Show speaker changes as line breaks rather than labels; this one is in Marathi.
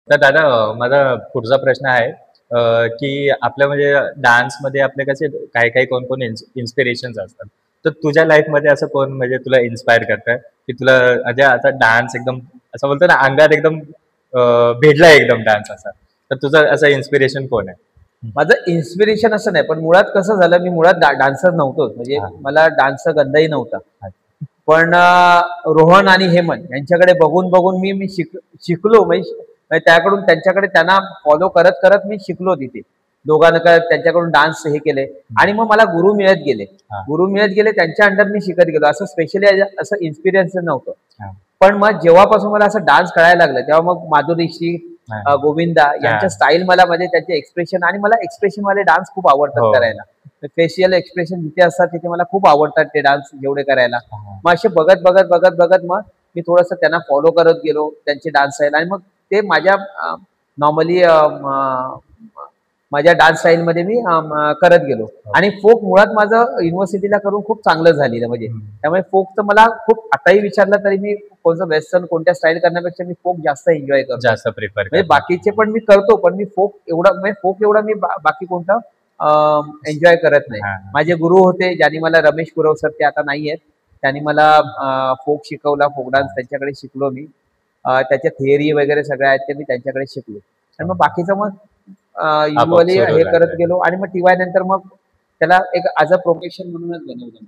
तर दादा माझा पुढचा प्रश्न आहे की आपल्या म्हणजे डान्समध्ये आपले कसे काही-काही कोण-कोण इन्स्पिरेशन्स असतात. तर तुझ्या लाईफमध्ये असं कोण म्हणजे तुला इन्स्पायर करतंय, की तुला म्हणजे आता डान्स एकदम असं बोलतो ना अंगात एकदम भिडलाय एकदम डान्स असा. तर तुझं असं इन्स्पिरेशन कोण आहे? हं.
माझं इन्स्पिरेशन असं नाही, पण मुळात कसं झालं, मी मुळात डान्सर नव्हतोच. म्हणजे
हां.
मला डान्सचा गंधही नव्हता.
अच्छा.
पण रोहन आणि हेमंत यांच्याकडे बघून मी मी शिकलो. म्हणजे त्याकडून त्यांच्याकडे त्यांना फॉलो करत मी शिकलो तिथे. दोघांना त्यांच्याकडून डान्स हे केले
हं.
आणि मग मला गुरु मिळत गेले.
हां,
गुरु मिळत गेले, त्यांच्या अंडर मी शिकत गेलो. असं स्पेशली असं इन्स्पिरियन्स नव्हतं.
हां,
पण मग जेव्हापासून मला असं डान्स कळायला लागलं, तेव्हा मग माधुरीशी,
हां,
गोविंदा यांच्या
हां.
स्टाईल मला म्हणजे त्यांचे एक्सप्रेशन आणि मला एक्सप्रेशन वाले डान्स खूप आवडतात
हो.
करायला. फेशियल एक्सप्रेशन जिथे असतात तिथे मला खूप आवडतात ते डान्स जेवढे करायला.
हां,
मग असे बघत मग मी थोडंसं त्यांना फॉलो करत गेलो, त्यांचे डान्स स्टाईल आणि मग ते माझ्या नॉर्मली माझ्या डान्स स्टाईलमध्ये मी करत गेलो
हो.
आणि फोक मुळात माझं युनिव्हर्सिटीला करून खूप चांगलं झालेलं म्हणजे.
हं.
त्यामुळे फोकचं मला खूप आताही विचारलं तरी मी कोणतं वेस्टर्न कोणत्या स्टाईल करण्यापेक्षा मी फोक जास्त एन्जॉय करतो.
जास्त प्रिफर
म्हणजे
करतात.
बाकीचे पण मी करतो, पण मी फोक एवढा म्हणजे फोक एवढा मी बाकी कोणतं एन्जॉय करत नाही.
हां,
माझे गुरु होते ज्यांनी मला रमेश कुरव सर ते आता नाही आहेत. त्यांनी मला फोक शिकवला, फोक डान्स
हां.
त्यांच्याकडे शिकलो मी. त्याच्या थिअरी वगैरे सगळ्या आहेत ते मी त्यांच्याकडे शिकलो. आणि मग बाकीचं मग
आपोआप
युजुअली
सुरू
हे करत
झालं.
गेलो आणि मग टी-वाय नंतर मग त्याला एक ॲज अ प्रोफेशन म्हणूनच बनवलं.